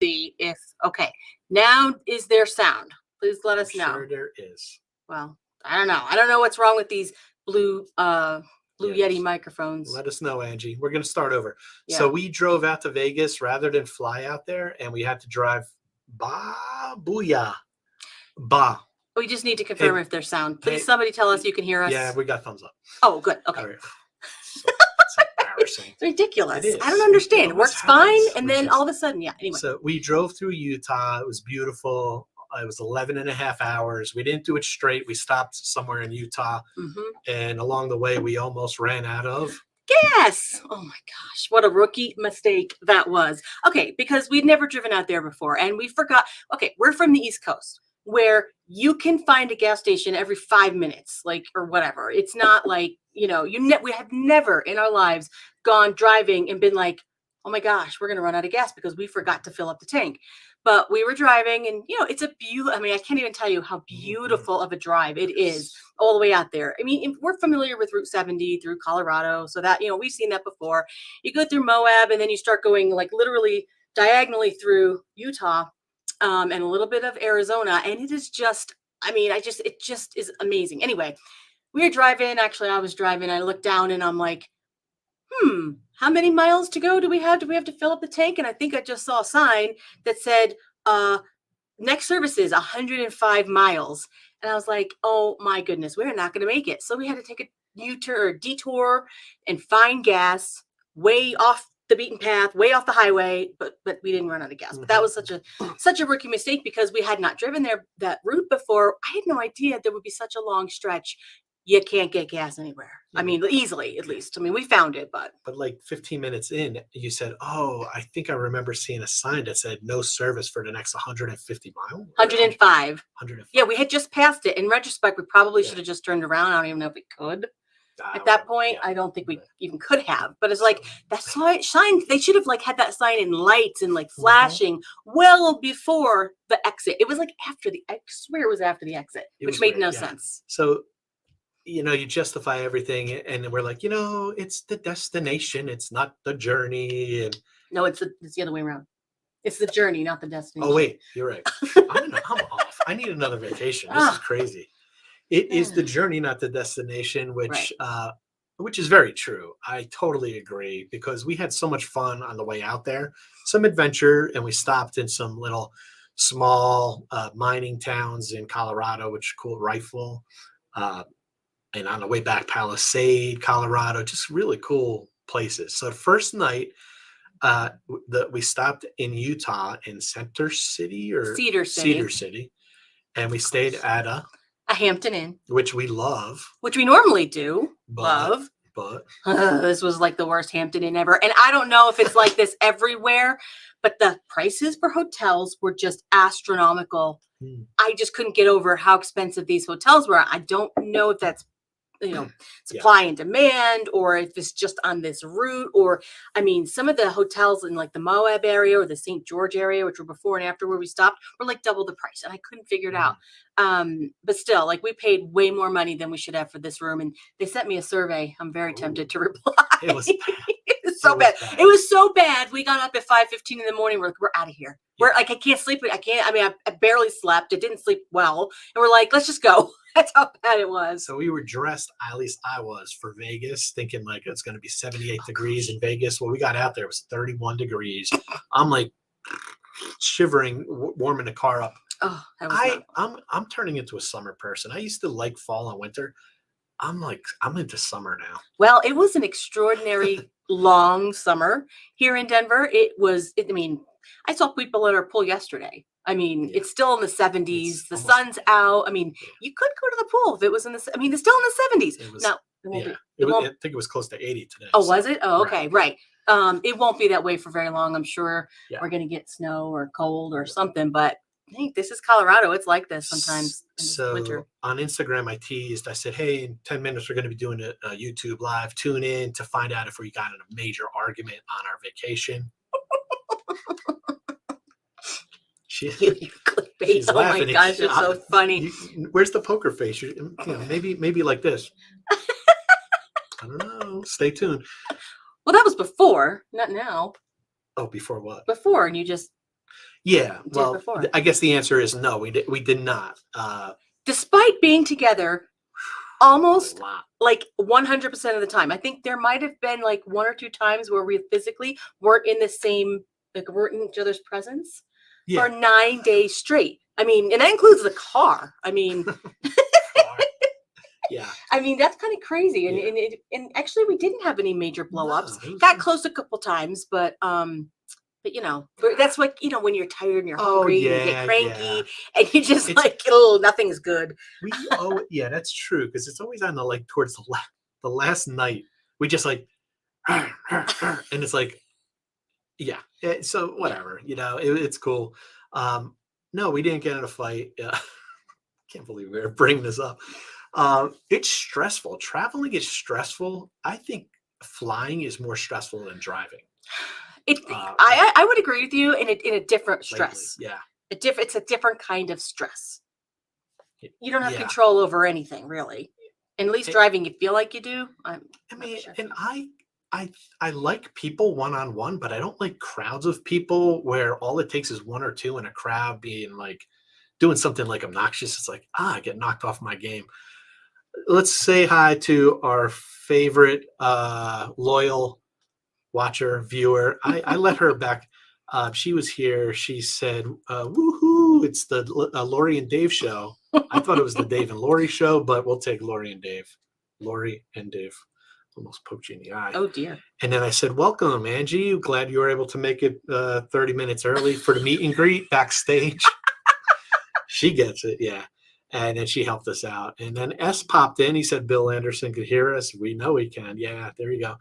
see if, okay, now is there sound? Please let us know. Sure there is. Well, I don't know. I don't know what's wrong with these blue Yeti microphones. Let us know, Angie. We're going to start over. Yeah. So we drove out to Vegas rather than fly out there, and we had to drive booyah. We just need to confirm if there's sound. Please, somebody tell us you can hear us. Yeah, we got thumbs up. Oh, good. Okay. All right. So, it's embarrassing. It's ridiculous. It is. I don't understand. It works fine, and then all of a sudden, anyway. So we drove through Utah. It was beautiful. It was 11 and a half hours. We didn't do it straight. We stopped somewhere in Utah. And along the way, we almost ran out of gas. Oh my gosh, what a rookie mistake that was. Okay, because we'd never driven out there before, and we forgot. Okay, we're from the East Coast, where you can find a gas station every 5 minutes, like, or whatever. It's not like, we have never in our lives gone driving and been like, oh my gosh, we're going to run out of gas because we forgot to fill up the tank. But we were driving, and, it's a beautiful, I mean, I can't even tell you how beautiful of a drive it is all the way out there. I mean, we're familiar with Route 70 through Colorado, so that, we've seen that before. You go through Moab, and then you start going like literally diagonally through Utah, and a little bit of Arizona. And it is just, it just is amazing. Anyway, we were driving. Actually, I was driving. I looked down and I'm like, how many miles to go do we have? Do we have to fill up the tank? And I think I just saw a sign that said, next service is 105 miles. And I was like, oh my goodness, we're not going to make it. So we had to take a U-turn or detour and find gas way off the beaten path, way off the highway, but we didn't run out of gas. But that was such a rookie mistake because we had not driven that route before. I had no idea there would be such a long stretch. You can't get gas anywhere. I mean, easily, at least. I mean, we found it, but like 15 minutes in, you said, oh, I think I remember seeing a sign that said no service for the next 150 miles. 105. Yeah, we had just passed it. In retrospect, we probably should have just turned around. I don't even know if we could. At that point, I don't think we even could have. But it's like that sign. They should have had that sign in lights and flashing well before the exit. It was after I swear it was after the exit, which made no sense. So, you justify everything, and we're like, it's the destination. It's not the journey. And no, it's the other way around. It's the journey, not the destination. Oh wait, you're right. I'm off. I need another vacation. This is crazy. It is the journey, not the destination, which is very true. I totally agree because we had so much fun on the way out there, some adventure, and we stopped in some little small mining towns in Colorado, which is cool, Rifle, and on the way back, Palisade, Colorado, just really cool places. So the first night, we stopped in Utah in Cedar City, and we stayed at a Hampton Inn, which we love, which we normally do love, but this was like the worst Hampton Inn ever. And I don't know if it's like this everywhere, but the prices for hotels were just astronomical. I just couldn't get over how expensive these hotels were. I don't know if that's supply and demand, or if it's just on this route, or some of the hotels in the Moab area or the St. George area, which were before and after where we stopped, were double the price, and I couldn't figure it out. But still, we paid way more money than we should have for this room, and they sent me a survey. I'm very tempted to reply. It was so bad. It was so bad. We got up at 5:15 in the morning. We're out of here. We're I can't sleep. I barely slept. I didn't sleep well, and we're like, let's just go. That's how bad it was. So we were dressed, at least I was, for Vegas, thinking it's going to be 78 degrees in Vegas. Well, we got out there, it was 31 degrees. I'm shivering, warming the car up. Oh, I'm turning into a summer person. I used to like fall and winter. I'm into summer now. Well, it was an extraordinary long summer here in Denver. I saw people at our pool yesterday. It's still in the 70s. The sun's out. You could go to the pool if it was it's still in the 70s. I think it was close to 80 today. Oh, was it? Oh, okay. Right. It won't be that way for very long. I'm sure we're going to get snow or cold or something, but I think this is Colorado. It's like this sometimes in winter. On Instagram, I teased. I said, hey, in 10 minutes, we're going to be doing a YouTube live. Tune in to find out if we got in a major argument on our vacation. She's laughing. Oh my gosh, it's so funny. Where's the poker face? Maybe like this. I don't know. Stay tuned. Well, that was before, not now. Oh, before what? Before, and you just. Yeah. did Well, before. I guess the answer is no. We did not. Despite being together almost A lot. like 100% of the time. I think there might have been like 1 or 2 times where we physically weren't in the same, like we're in each other's presence for Yeah. 9 days straight. I mean, and that includes the car. I mean, Yeah. I mean that's kind of crazy. And Yeah. and actually we didn't have any major blow ups. No, it was Got nice. close a couple times, but you know, that's like, you know, when you're tired and you're Oh, hungry and you yeah, get cranky yeah. and you just It's like, oh, nothing's good. yeah, that's true because it's always on the like towards the last night. We just like and it's like yeah. So Yeah. whatever, you know, it's cool. No, we didn't get in a fight. Yeah. Can't believe we're bringing this up. It's stressful. Traveling is stressful. I think flying is more stressful than driving. I would agree with you in a different Lately, stress. yeah. It's a different kind of stress. You don't have Yeah. control over anything really. And at least It- driving, you feel like you do. I not mean, sure. and I like people one on one, but I don't like crowds of people where all it takes is one or two in a crowd being like doing something like obnoxious. It's like I get knocked off my game. Let's say hi to our favorite loyal watcher viewer. I let her back. She was here. She said, "Woohoo! It's the Laurie and Dave show." I thought it was the Dave and Laurie show, but we'll take Laurie and Dave. Laurie and Dave. Almost poked you in the eye. Oh dear. And then I said, "Welcome, Angie. Glad you were able to make it 30 minutes early for the meet and greet backstage." She gets it, yeah. And then she helped us out. And then S popped in. He said Bill Anderson could hear us. We know he can. Yeah, there you go.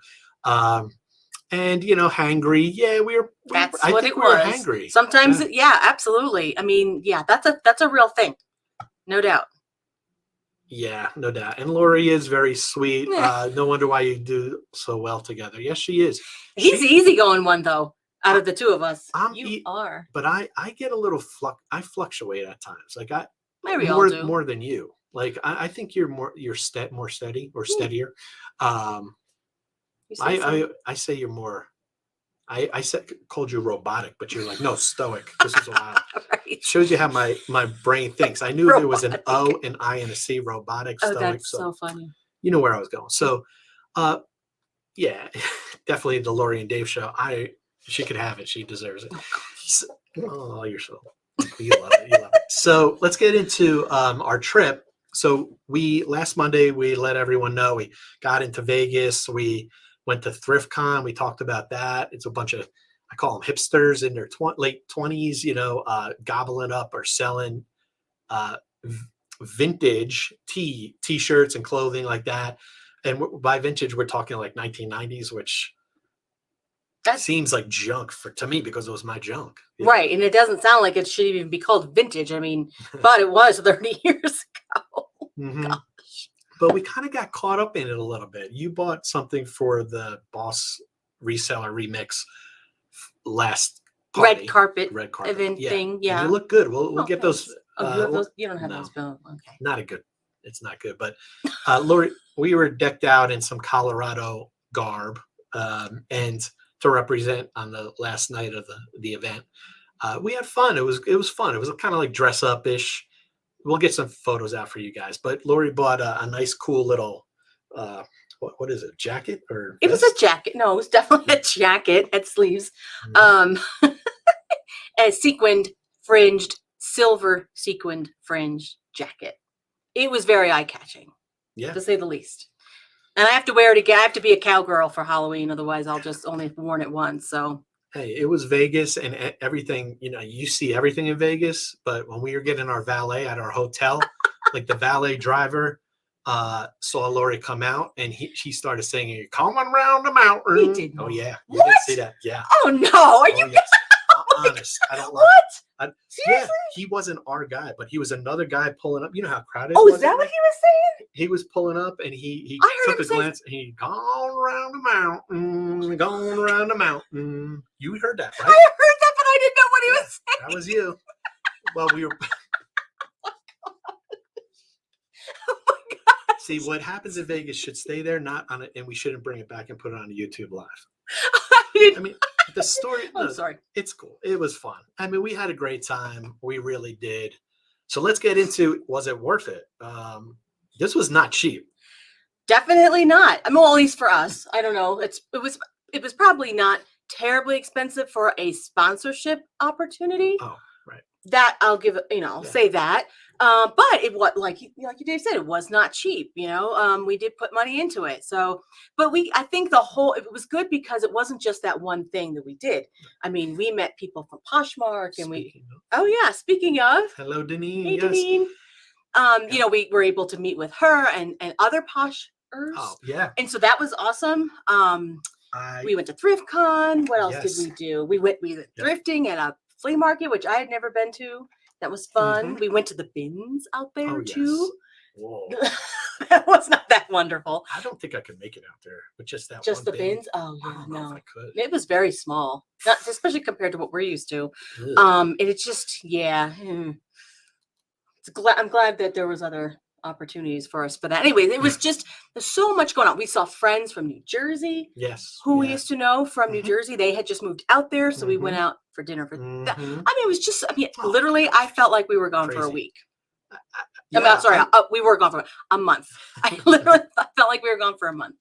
And you know, hangry. Yeah, That's I what think it we were was. hangry. Sometimes, Yeah. yeah, absolutely. I mean, yeah, that's a real thing, no doubt. Yeah, no doubt. And Laurie is very sweet. Yeah. No wonder why you do so well together. Yes, she is. He's the easygoing one though, out of the two of us. You I'm are. but I get a little I fluctuate at times. Like Maybe all do. more than you. Like I think you're more steady or steadier. You say so. I say you're more. I said called you robotic, but you're like no stoic. This is a while. Right. Shows you how my brain thinks. I knew there was an O, Robotic. an I, and a C. Robotic, Oh, stoic. that's So so funny. you know where I was going. So, yeah, definitely the Laurie and Dave show. She could have it. She deserves it. Oh, So, oh, you're so you love it. You love it. So let's get into our trip. So last Monday we let everyone know we got into Vegas. We went to ThriftCon. We talked about that. It's a bunch of I call them hipsters in their late 20s. You know, gobbling up or selling vintage t-shirts and clothing like that. And by vintage, we're talking like 1990s, which seems like junk to me because it was my junk. Right. And it doesn't sound like it should even be called vintage. I mean, but it was 30 years ago. Mm-hmm. But we kind of got caught up in it a little bit. You bought something for the Boss Reseller remix last party. Red carpet event thing. Yeah. And you look good. We'll get those. Oh, you have those? You don't have those, Bill. Okay. Not a good. It's not good. But Laurie, we were decked out in some Colorado garb, and to represent on the last night of the event. We had fun. It was fun. It was kind of like dress up ish. We'll get some photos out for you guys. But Laurie bought a nice, cool little what is it? Jacket or it vest? was a jacket. No, it was definitely a jacket at sleeves. Mm-hmm. A sequined, fringed, silver sequined fringe jacket. It was very eye catching, to say the least. And I have to wear it again. I have to be a cowgirl for Halloween, otherwise I'll just only have worn it once. So hey, it was Vegas and everything, you know, you see everything in Vegas, but when we were getting our valet at our hotel, like the valet driver saw Laurie come out and she started singing, "Coming Round the Mountain." He did. Oh, yeah. You What? did see that. Yeah. Oh, no. Are you yes. Honest. I don't like what? Yeah, he wasn't our guy, but he was another guy pulling up. You know how crowded Oh, it was is that in what there? he was saying? He was pulling up and he I heard took a him say- glance and he gone round the mountain, gone round the mountain. You heard that, I right? heard that, but I didn't know what he was saying. That was you. Well, we were. Oh my God. See, what happens in Vegas should stay there, not on it, and we shouldn't bring it back and put it on YouTube Live. I mean, The story, I'm no, sorry. it's cool. It was fun. I mean, we had a great time. We really did. So let's get into, was it worth it? This was not cheap. Definitely not. I mean, well, at least for us. I don't know. It was probably not terribly expensive for a sponsorship opportunity. Oh, right. That I'll give it, I'll Yeah. say that. But it was like you Dave said, it was not cheap. We did put money into it. So, but I think it was good because it wasn't just that one thing that we did. I mean, we met people from Poshmark, and oh yeah, speaking of, hello, Deneen. hey, Yes. Deneen. We were able to meet with her and other poshers. Oh, yeah. And so that was awesome. We went to ThriftCon. What else did we do? We went thrifting at a flea market, which I had never been to. That was fun. Mhm. We went to the bins out there Yes. too. Whoa. That was not that wonderful. I don't think I could make it out there with just that Just one the bin. bins? Oh I yeah, don't know no. if I could. It was very small. Not especially compared to what we're used to. Ugh. And it's just, yeah. I'm glad that there was other opportunities for us for that. Anyways, it was just, there's so much going on. We saw friends from New Jersey. Yes. Who we used to know from New Jersey. They had just moved out there, so we went out for dinner for that. I mean, it was just, literally, I felt like we were gone for a week. We were gone for a month. I literally felt like we were gone for a month.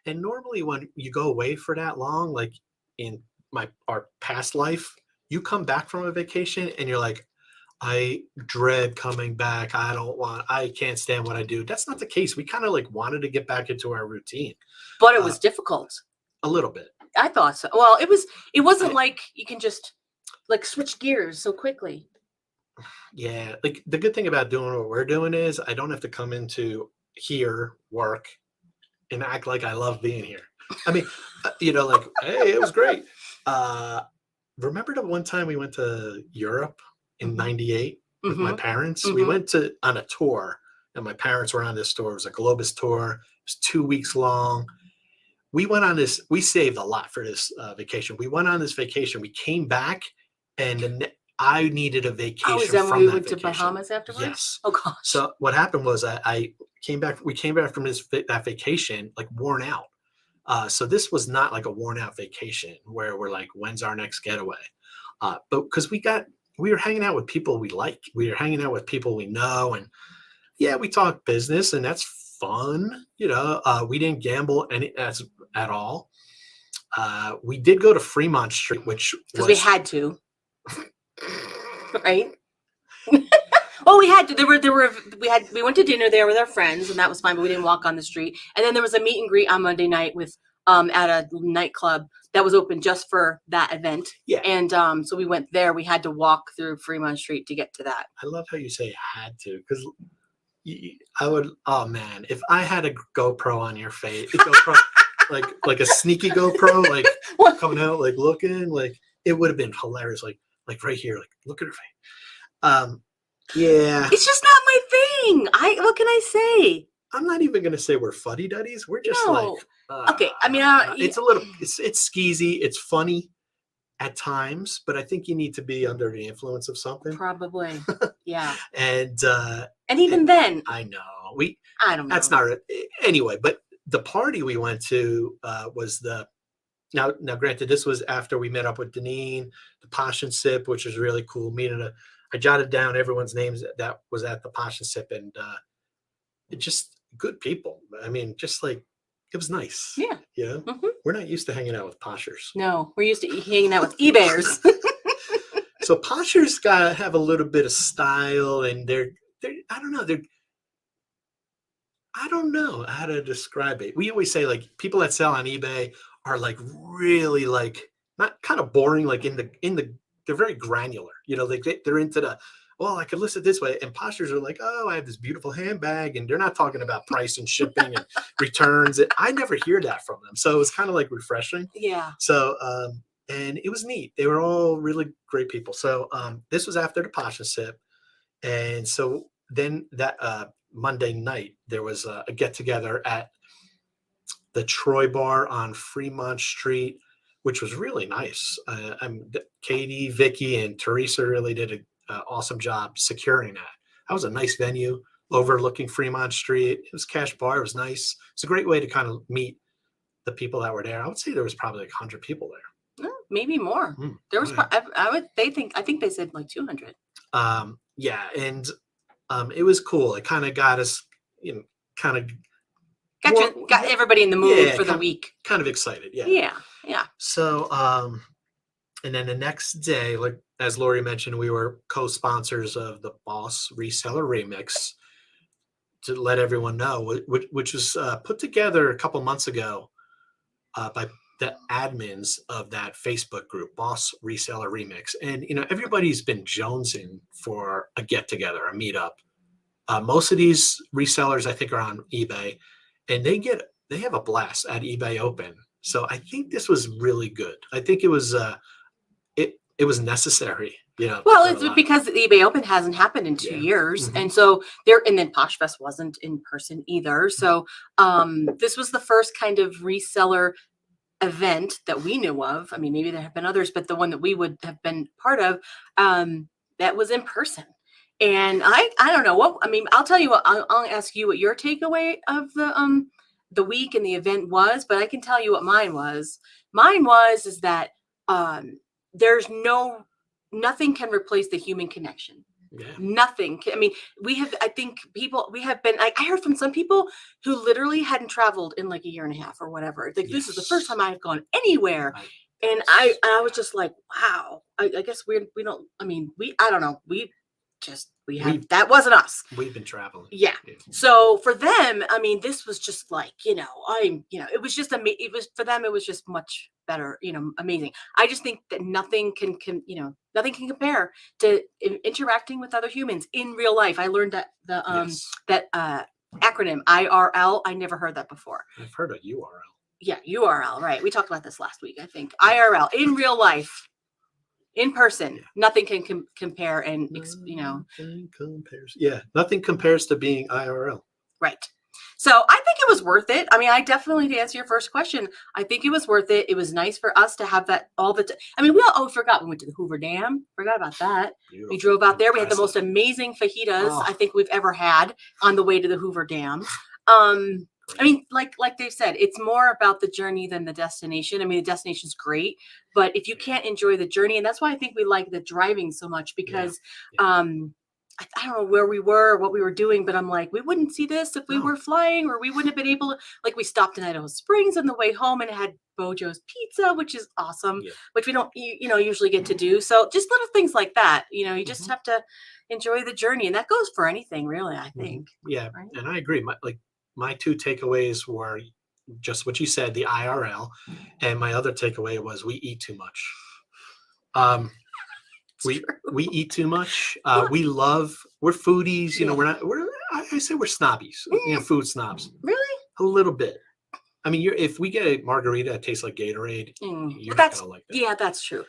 And normally when you go away for that long, like in our past life, you come back from a vacation and you're like, I dread coming back. I can't stand what I do. That's not the case. We kind of like wanted to get back into our routine. But it was difficult. A little bit. I thought so. Well, it wasn't like you can just like switch gears so quickly. Yeah. Like the good thing about doing what we're doing is I don't have to come into here, work, and act like I love being here. I mean, like, hey, it was great. Remember the one time we went to Europe in '98 with my parents? We went on a tour, and my parents were on this tour. It was a Globus tour. It was 2 weeks long. We went on this. We saved a lot for this vacation. We went on this vacation. We came back, and I needed a vacation. Oh, is that when we went to Bahamas afterwards? Yes. Oh gosh. So what happened was I came back. We came back from that vacation like worn out. So this was not like a worn out vacation where we're like, when's our next getaway? But because we were hanging out with people we like. We were hanging out with people we know, and yeah, we talk business, and that's fun. We didn't gamble at all. We did go to Fremont Street, which because we had to, right? Well, we had to. We went to dinner there with our friends, and that was fine. But we didn't walk on the street. And then there was a meet and greet on Monday night with at a nightclub that was open just for that event. Yeah. And so we went there. We had to walk through Fremont Street to get to that. I love how you say had to, because I would. Oh man, if I had a GoPro on your face, like a sneaky GoPro, like coming out, like looking, like it would have been hilarious. Like right here, like look at her face. Yeah. It's just not my thing. What can I say? I'm not even gonna say we're fuddy-duddies. We're just okay. I mean, it's a little, it's skeezy. It's funny at times, but I think you need to be under the influence of something. Probably, yeah. And even then, I know I don't know. That's not anyway. But the party we went to was now. Granted, this was after we met up with Deneen, the Posh N Sip, which was really cool. I jotted down everyone's names that was at the Posh N Sip, and it just good people. I mean, just like it was nice. Yeah. Yeah. We're not used to hanging out with poshers. No, we're used to hanging out with eBayers. So poshers gotta have a little bit of style, and they're I don't know how to describe it. We always say like people that sell on eBay are like really like not kind of boring, like in the they're very granular, they're into I could list it this way. And poshers are like, oh, I have this beautiful handbag, and they're not talking about price and shipping and returns. I never hear that from them. So it was kind of like refreshing. Yeah. So, and it was neat. They were all really great people. So this was after the Posh N Sip. And so then that Monday night, there was a get together at the Troy Bar on Fremont Street, which was really nice. Katie, Vicky, and Teresa really did an awesome job securing that. That was a nice venue overlooking Fremont Street. It was cash bar. It was nice. It's a great way to kind of meet the people that were there. I would say there was probably like 100 people there. maybe more. There was, I think they said like 200. Yeah. And it was cool. It kind of got us, kind of Got everybody in the mood for the week. Kind of excited. Yeah. Yeah. Yeah. So, and then the next day, like as Laurie mentioned, we were co-sponsors of the Boss Reseller Remix, to let everyone know, which was put together a couple months ago by the admins of that Facebook group, Boss Reseller Remix. And, everybody's been jonesing for a get together, a meetup. Most of these resellers, I think, are on eBay, and they have a blast at eBay Open. So I think this was really good. I think it was it was necessary. Well, it's because the eBay Open hasn't happened in 2 years, and so and then Posh Fest wasn't in person either. So this was the first kind of reseller event that we knew of. I mean, maybe there have been others, but the one that we would have been part of, that was in person. And I don't know what, I mean, I'll tell you what, I'll ask you what your takeaway of the week and the event was, but I can tell you what mine was. Mine is that there's nothing can replace the human connection. Yeah. Nothing can, I mean, we have been, I heard from some people who literally hadn't traveled in like a year and a half or whatever. Like, this is the first time I've gone anywhere. And I was just like, wow, I guess I don't know. That wasn't us. We've been traveling. Yeah. So for them, I mean, this was just like, it was just for them, it was just much better, amazing. I just think that nothing can compare to interacting with other humans in real life. I learned that that acronym IRL. I never heard that before. I've heard of URL. Yeah, URL. Right. We talked about this last week, I think. IRL, in real life. In person, nothing can compare, and nothing compares. Yeah, nothing compares to being IRL. Right. So I think it was worth it. I mean, I definitely, to answer your first question, I think it was worth it. It was nice for us to have that all the time. I mean, we forgot we went to the Hoover Dam. Forgot about that. Beautiful. We drove out there. We had the most amazing fajitas I think we've ever had on the way to the Hoover Dam. I mean, like they've said, it's more about the journey than the destination. I mean, the destination's great, but if you can't enjoy the journey, and that's why I think we like the driving so much, because I don't know where we were, what we were doing, but I'm like, we wouldn't see this if we were flying, or we wouldn't have been able to, like, we stopped in Idaho Springs on the way home and it had Bojo's Pizza, which is awesome, which we don't, usually get to do. So just little things like that, you just have to enjoy the journey, and that goes for anything really, I think. Yeah. Right? And I agree. My two takeaways were just what you said, the IRL, and my other takeaway was we eat too much. We eat too much. We're foodies, I say we're snobbies, food snobs. Really? A little bit. I mean, if we get a margarita that tastes like Gatorade, you're not gonna like that. Yeah, that's true.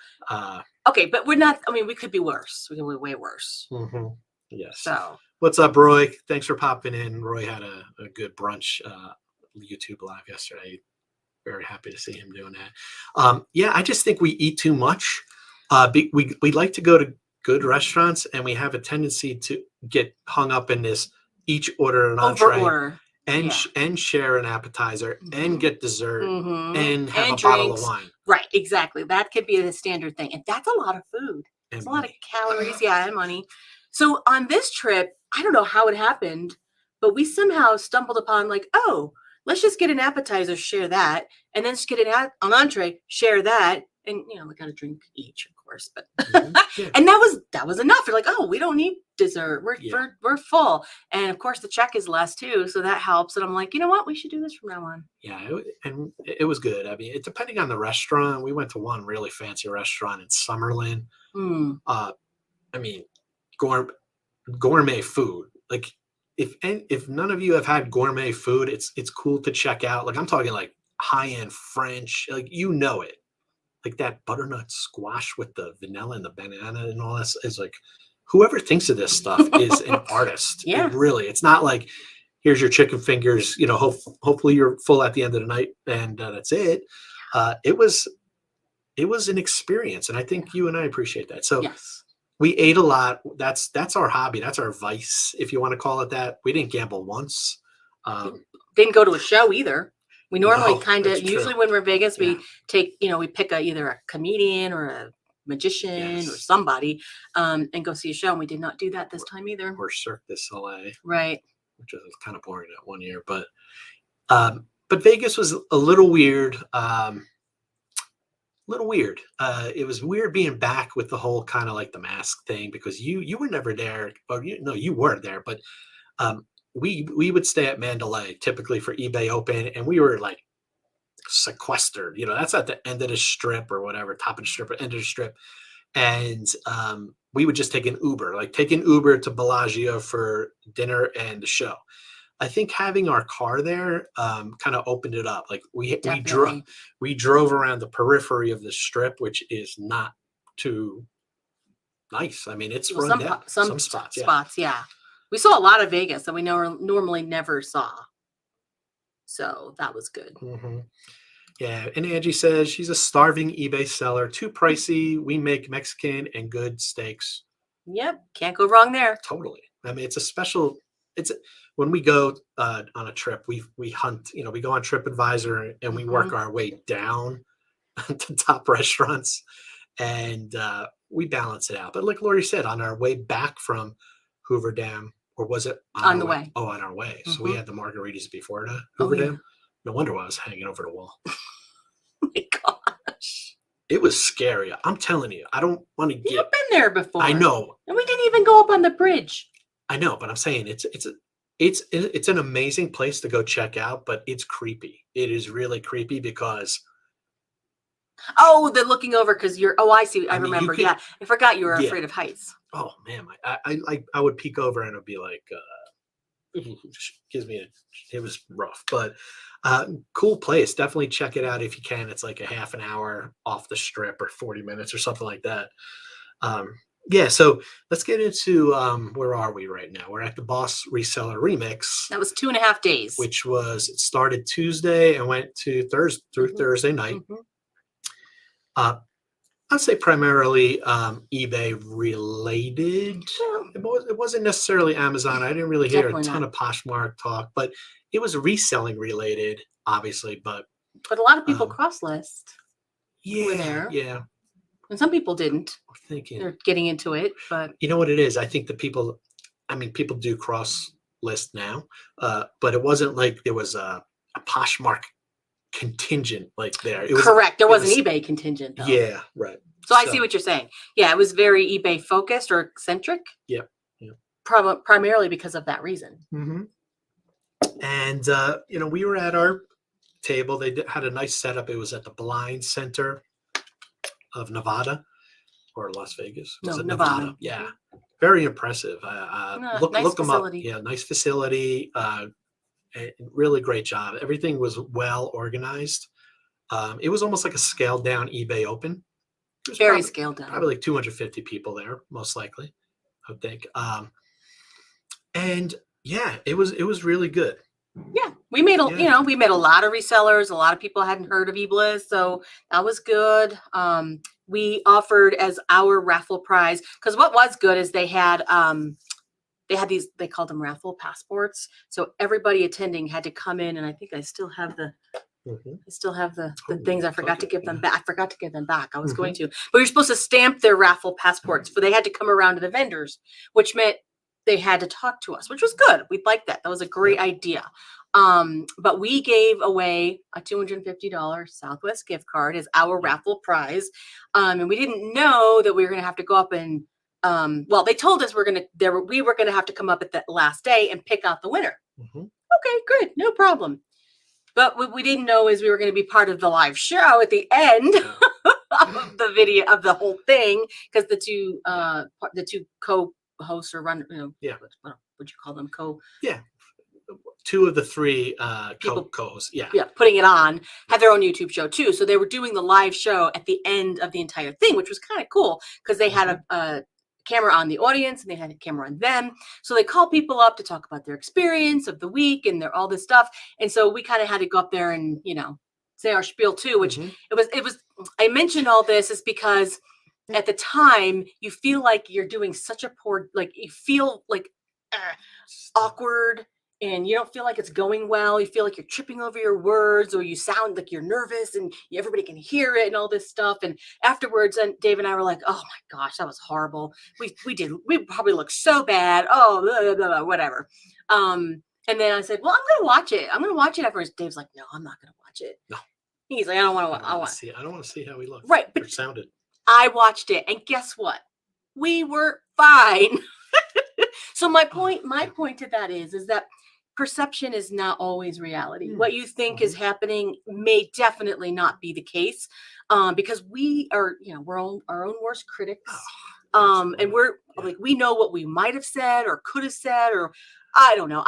Okay, but we're not, I mean, we could be worse. We could be way worse. Yes. So. What's up, Roy? Thanks for popping in. Roy had a good brunch YouTube live yesterday. Very happy to see him doing that. I just think we eat too much. We like to go to good restaurants, and we have a tendency to get hung up in this each order an entree and share an appetizer and get dessert and have a bottle of wine. Right, exactly. That could be the standard thing. And that's a lot of food. It's a lot of calories, and money. So on this trip, I don't know how it happened, but we somehow stumbled upon like, let's just get an appetizer, share that, and then just get an entree, share that, and we got a drink each, of course. But and that was enough. You're like, we don't need dessert. We're full, and of course the check is less too, so that helps. And I'm like, you know what, we should do this from now on. Yeah, and it was good. I mean, depending on the restaurant, we went to one really fancy restaurant in Summerlin. I mean, gourmet food. Like, if none of you have had gourmet food, it's cool to check out. Like, I'm talking like high-end French, like, it. Like that butternut squash with the vanilla and the banana and all that is like, whoever thinks of this stuff is an artist. Yeah. It's not like, here's your chicken fingers, hopefully you're full at the end of the night and that's it. It was an experience, and I think you and I appreciate that. So we ate a lot. That's our hobby. That's our vice, if you want to call it that. We didn't gamble once. Didn't go to a show either. We normally No, kind of, that's true. usually when we're in Vegas, Yeah. we take, we pick either a comedian or a magician or Yes. somebody and go see a show. And we did not do that this time either. Or Cirque du Soleil, Right. which was kind of boring that one year. But Vegas was a little weird. It was weird being back with the whole kind of like the mask thing because you were never there, or you were there, but we would stay at Mandalay typically for eBay Open, and we were like sequestered. That's at the end of the strip or whatever, top of the strip or end of the strip, and we would just take an Uber to Bellagio for dinner and the show. I think having our car there kind of opened it up. Like we drove around the periphery of the strip, which is not too nice. I mean, it's run down. Some spots, yeah. We saw a lot of Vegas that we normally never saw. So that was good. Mm-hmm. Yeah, and Angie says she's a starving eBay seller. Too pricey. We make Mexican and good steaks. Yep, can't go wrong there. Totally. I mean, when we go on a trip, we hunt. We go on TripAdvisor and we work our way down to top restaurants, and we balance it out. But like Laurie said, on our way back from Hoover Dam, or was it on the way? Oh, on our way. So we had the margaritas before the Hoover Dam. No wonder why I was hanging over the wall. Oh my gosh. It was scary. I'm telling you, I don't want to get. You've been there before. I know. And we didn't even go up on the bridge. I know, but I'm saying it's an amazing place to go check out, but it's creepy. It is really creepy because. Oh, the looking over because you're. Oh, I see. I remember. Yeah, I forgot you were afraid of heights. Oh man, I would peek over and it'd be like, it was rough, but cool place. Definitely check it out if you can. It's like a half an hour off the strip or 40 minutes or something like that. Yeah, so let's get into where are we right now? We're at the Boss Reseller Remix. That was 2.5 days. It started Tuesday and went to through Thursday night. I'd say primarily eBay related. It wasn't necessarily Amazon. I didn't really hear a ton of Poshmark talk, but it was reselling related, obviously. But a lot of people cross-list. Were there. Yeah. And some people didn't. They're getting into it, but you know what it is? I think people do cross list now, but it wasn't like there was a Poshmark contingent like there. It was correct. There was an eBay contingent though. Yeah, right. So I see what you're saying. Yeah, it was very eBay focused or eccentric. Yep. Primarily because of that reason. Mm-hmm. And we were at our table. They had a nice setup. It was at the Blind Center of Nevada or Las Vegas. Was it Nevada? Yeah. Very impressive. Look them up. Yeah, nice facility. Really great job. Everything was well organized. It was almost like a scaled down eBay Open. Very scaled down. Probably like 250 people there, most likely, I would think. And yeah, it was really good. Yeah, we made we made a lot of resellers. A lot of people hadn't heard of eBliss, so that was good. We offered as our raffle prize because what was good is they had these, they called them Raffle Passports. So everybody attending had to come in, and I think I still have the things. I forgot to give them back. I forgot to give them back. I was going to, but you're supposed to stamp their Raffle Passports, but they had to come around to the vendors, which meant they had to talk to us, which was good. We liked that. That was a great idea. But we gave away a $250 Southwest gift card as our raffle prize. And we didn't know that we were going to have to go up and, they told us we were going to have to come up at the last day and pick out the winner. Okay, good. No problem. But what we didn't know is we were going to be part of the live show at the end of the video of the whole thing. Because the two co-hosts or what would you call them? Two of the three co-hosts, putting it on, had their own YouTube show too. So they were doing the live show at the end of the entire thing, which was kind of cool because they had a camera on the audience and they had a camera on them. So they called people up to talk about their experience of the week and all this stuff. And so we kind of had to go up there and, say our spiel too, which it was, I mentioned all this is because at the time you feel like you're doing such a poor, like you feel like awkward and you don't feel like it's going well. You feel like you're tripping over your words, or you sound like you're nervous and everybody can hear it and all this stuff. And afterwards, and Dave and I were like, oh my gosh, that was horrible. We probably looked so bad. Oh, blah, blah, blah, whatever. And then I said, well, I'm going to watch it. I'm going to watch it afterwards. Dave's like, no, I'm not going to watch it. No. He's like, I don't want to. I don't want to see how we look. Right. But or sounded. I watched it, and guess what? We were fine. So my point to that is that perception is not always reality. What you think is happening may definitely not be the case, because we are, we're our own worst critics. And we're like, we know what we might have said or could have said, or I don't know.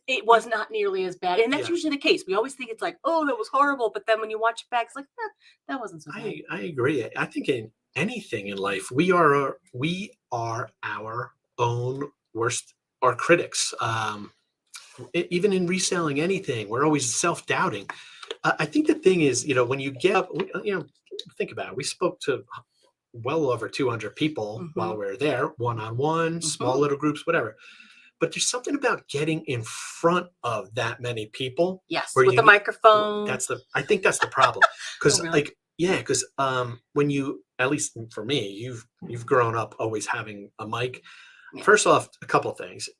It was not nearly as bad. And that's usually the case. We always think it's like, oh, that was horrible. But then when you watch it back, it's like, that wasn't so bad. I agree. I think in anything in life, we are our own worst, our critics. Even in reselling anything, we're always self-doubting. I think the thing is, when you get up, think about it. We spoke to well over 200 people while we were there, one-on-one, small little groups, whatever. But there's something about getting in front of that many people. Yes, with the microphone. I think that's the problem. Because really? because when you, at least for me, you've grown up always having a mic. Yeah. First off, a couple of things.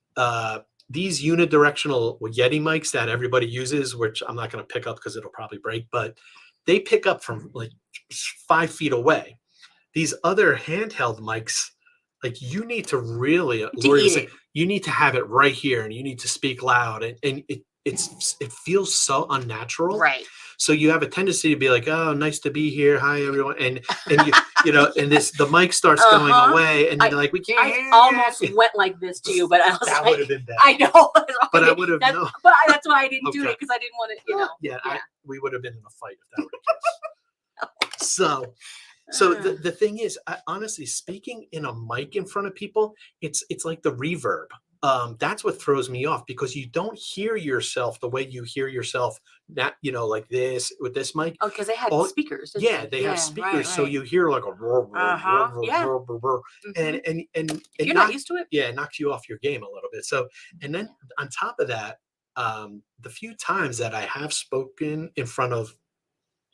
These unidirectional Yeti mics that everybody uses, which I'm not going to pick up because it'll probably break, but they pick up from like 5 feet away. These other handheld mics, like you need to really, you need to have it right here, and you need to speak loud, and it feels so unnatural. Right. So you have a tendency to be like, oh, nice to be here. Hi, everyone. And and the mic starts going away, and you're like, we can't hear. I almost went like this to you, but I was that would have been bad. I know. But I would have known. But that's why I didn't do it, because I didn't want to, Yeah. We would have been in a fight if that were the case. So the thing is, honestly, speaking in a mic in front of people, it's like the reverb. That's what throws me off, because you don't hear yourself the way you hear yourself, like this with this mic. Oh, because they had speakers. They have speakers, right. So you hear like a roar, and you're not used to it. Yeah, it knocks you off your game a little bit. So, and then on top of that, the few times that I have spoken in front of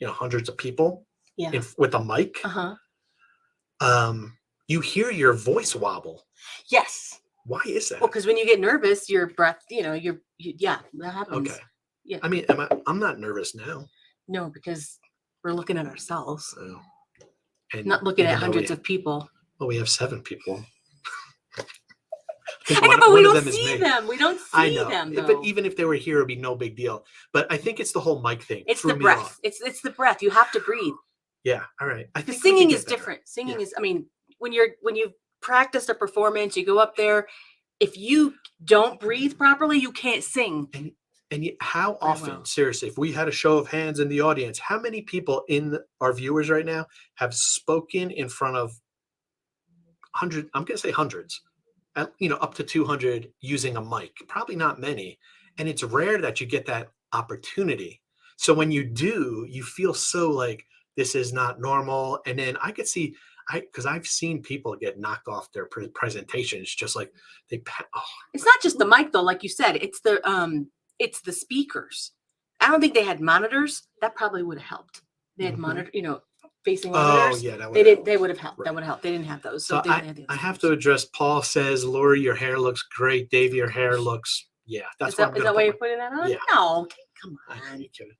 hundreds of people. Yeah. With a mic, you hear your voice wobble. Yes. Why is that? Well, because when you get nervous, your breath, that happens. Okay. Yeah. I mean, I'm not nervous now. No, because we're looking at ourselves. Oh. And not looking at hundreds of people. Well, we have 7 people. I know, but we don't see them. We don't see them, though. But even if they were here, it'd be no big deal. But I think it's the whole mic thing. It's the breath. It's the breath. You have to breathe. Yeah. All right. I think singing is different. Singing is, when you've practiced a performance, you go up there. If you don't breathe properly, you can't sing. And how often, seriously, if we had a show of hands in the audience, how many people our viewers right now have spoken in front of hundreds? I'm going to say hundreds, up to 200 using a mic. Probably not many. And it's rare that you get that opportunity. So when you do, you feel so like, this is not normal. And then I could see, because I've seen people get knocked off their presentations, just like It's not just the mic though, like you said. It's the speakers. I don't think they had monitors. That probably would have helped. They had facing monitors. Oh yeah, that would they would have helped. Right. That would have helped. They didn't have those. So I have to address. Paul says, Laurie, your hair looks great. Dave, your hair looks. Yeah, that's is that why you're putting that on? Yeah. No, come on. You kidding?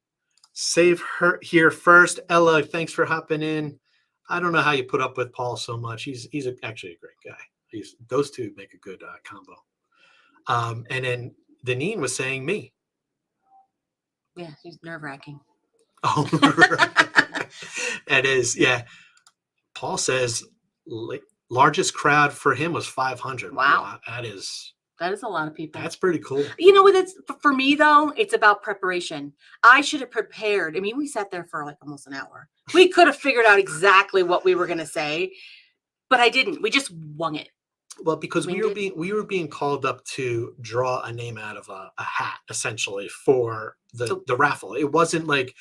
Save her here first. Ella, thanks for hopping in. I don't know how you put up with Paul so much. He's actually a great guy. Those two make a good combo. And then Deneen was saying me. Yeah, she's nerve-wracking. Oh, right. It is. Yeah. Paul says largest crowd for him was 500. Wow. That is a lot of people. That's pretty cool. For me though, it's about preparation. I should have prepared. We sat there for like almost an hour. We could have figured out exactly what we were going to say, but I didn't. We just wung it. Well, because we were being called up to draw a name out of a hat, essentially, for the raffle. It wasn't like,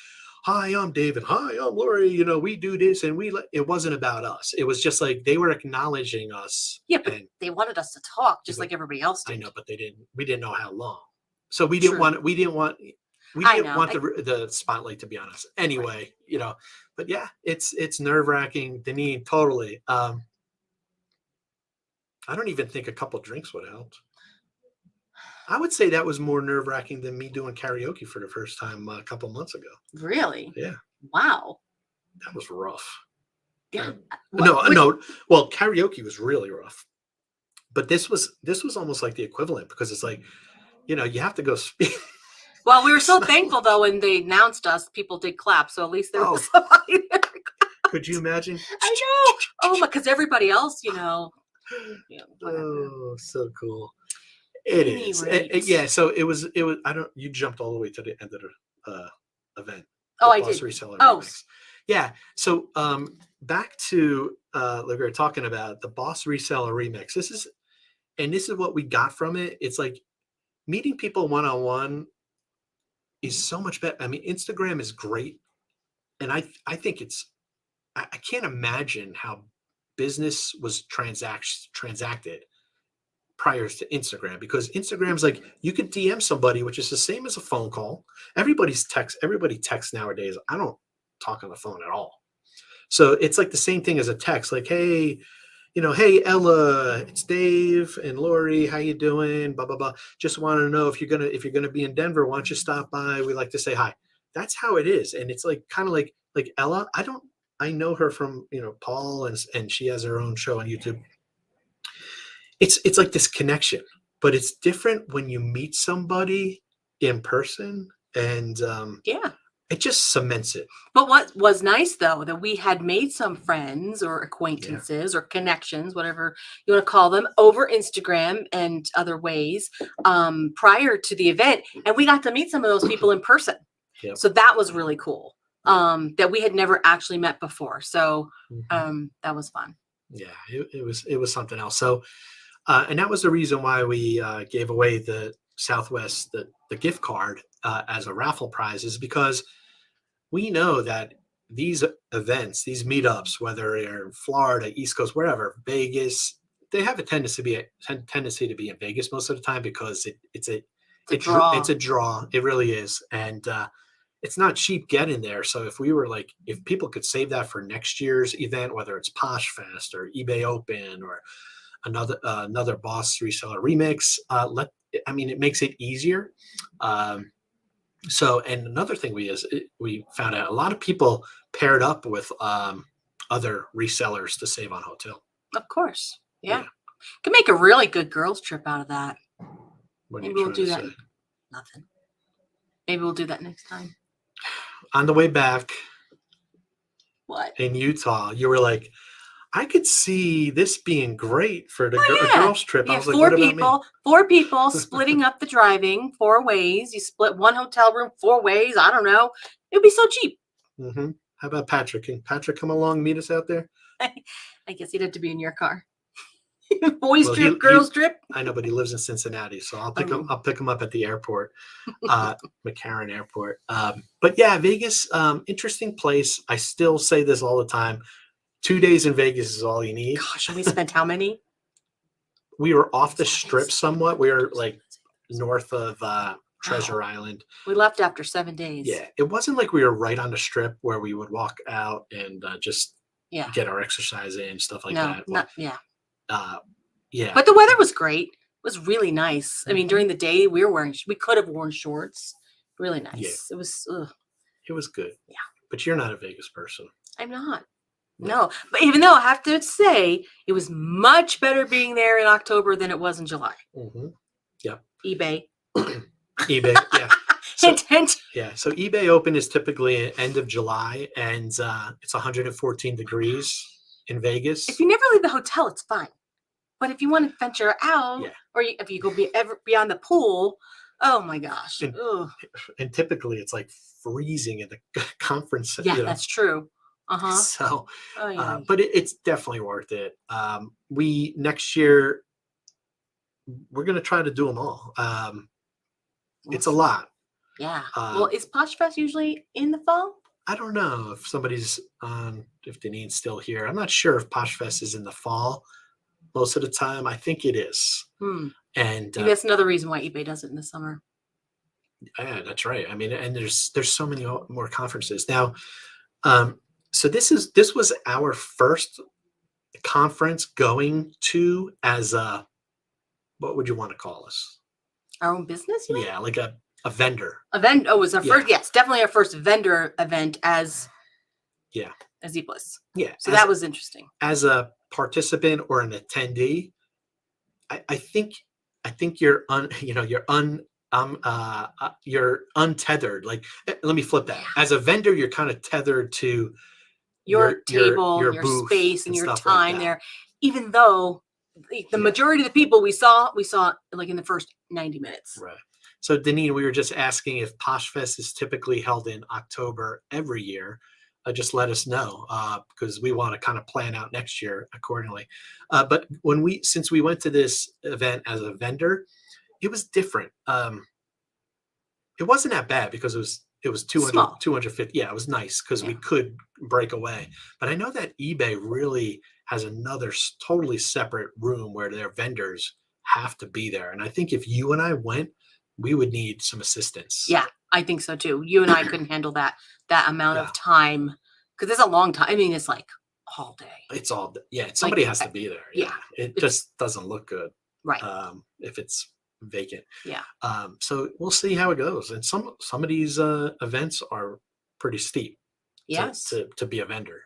hi, I'm David. Hi, I'm Laurie. We do this, and it wasn't about us. It was just like they were acknowledging us. Yeah, but they wanted us to talk just like everybody else did. I know, but we didn't know how long. So we didn't want the spotlight, to be honest. Anyway, but yeah, it's nerve-wracking. Deneen, totally. I don't even think a couple drinks would have helped. I would say that was more nerve-wracking than me doing karaoke for the first time a couple months ago. Really? Yeah. Wow. That was rough. Yeah. No. Well, karaoke was really rough, but this was almost like the equivalent, because it's like, you have to go speak. Well, we were so thankful though when they announced us, people did clap, so at least there was somebody there. Could you imagine? I know. Oh my, because everybody else, Oh, so cool. It is. Yeah. So it was. You jumped all the way to the end of the event. Oh, I Boss did. Reseller Oh, remix. Yeah. So back to like we were talking about the Boss Reseller remix. This is what we got from it. It's like meeting people one-on-one is so much better. I mean, Instagram is great, and I think I can't imagine how business was transacted prior to Instagram, because Instagram's like, you could DM somebody, which is the same as a phone call. Everybody texts nowadays. I don't talk on the phone at all. So it's like the same thing as a text, like, hey, hey Ella, it's Dave and Laurie, how you doing? Blah blah blah. Just want to know if you're gonna be in Denver, why don't you stop by? We like to say hi. That's how it is, and it's like kind of like Ella. I know her from Paul, and she has her own show on YouTube. It's like this connection, but it's different when you meet somebody in person, and it just cements it. But what was nice though, that we had made some friends or acquaintances or connections, whatever you want to call them, over Instagram and other ways prior to the event, and we got to meet some of those people in person. Yep. So that was really cool. That we had never actually met before. So that was fun. Yeah, it was something else. So and that was the reason why we gave away the Southwest the gift card as a raffle prize, is because we know that these events, these meetups, whether they're in Florida, East Coast, wherever, Vegas, they have a tendency to be in Vegas most of the time, because it's a draw. It really is, and it's not cheap getting there. So if people could save that for next year's event, whether it's Posh Fest or eBay Open or another Boss Reseller remix, it makes it easier. So, and another thing we found out, a lot of people paired up with other resellers to save on hotel. Of course. Yeah. Could make a really good girls trip out of that. Maybe we'll do that. Nothing. Maybe we'll do that next time. On the way back. What? In Utah, you were like, I could see this being great for the girls trip. I was like, four people splitting up the driving 4 ways. You split one hotel room 4 ways. I don't know. It would be so cheap. Mm-hmm. How about Patrick? Can Patrick come along, meet us out there? I guess he'd have to be in your car. Boys trip, girls trip. I know, but he lives in Cincinnati, so I'll pick him up at the airport, McCarran Airport. But yeah, Vegas, interesting place. I still say this all the time. 2 days in Vegas is all you need. Gosh, and we spent how many? We were off the strip somewhat. We were like north of Treasure Island. We left after 7 days. Yeah, it wasn't like we were right on the strip where we would walk out and just get our exercise in, stuff like that. Yeah. But the weather was great. It was really nice. I mean, during the day we could have worn shorts. Really nice. Yeah. It was good. Yeah. But you're not a Vegas person. I'm not. No, but even though I have to say it was much better being there in October than it was in July. Mm-hmm. Yeah. eBay. Yeah. Hint, hint. Yeah. So eBay Open is typically end of July, and it's 114 degrees in Vegas. If you never leave the hotel, it's fine. But if you want to venture out, or if you go beyond the pool, oh my gosh. And typically it's like freezing in the conference. Yeah, that's true. So, but it's definitely worth it. Next year, we're going to try to do them all. It's a lot. Yeah. Well, is Posh Fest usually in the fall? I don't know if if Deneen's still here. I'm not sure if Posh Fest is in the fall most of the time. I think it is. And maybe that's another reason why eBay does it in the summer. Yeah, that's right. I mean, and there's so many more conferences now. So this was our first conference going to as a, what would you want to call us? Our own business, you mean? Yeah, like a vendor. Event. Oh, it was our first. Yeah. Yes, definitely our first vendor event as Yeah. eBliss. Yeah. So that was interesting. As a participant or an attendee, I think you're you're untethered. Like, let me flip that. As a vendor, you're kind of tethered to Your table, your your booth space, and your stuff like time that. there. Even though the majority of the people we saw like in the first 90 minutes. Right. So, Deneen, we were just asking if Poshfest is typically held in October every year. Just let us know because we want to kind of plan out next year accordingly. But since we went to this event as a vendor, it was different. It wasn't that bad because it was 200, Small. 250. Yeah, it was nice because we could break away. But I know that eBay really has another totally separate room where their vendors have to be there. And I think if you and I went, we would need some assistance. Yeah, I think so too. You and I couldn't handle that amount of Yeah. time because it's a long time. I mean, it's like all day. It's all, yeah, somebody has to be there. Yeah. It just doesn't look good. Right. If it's vacant. Yeah. So we'll see how it goes. And some of these events are pretty steep. Yes. To be a vendor.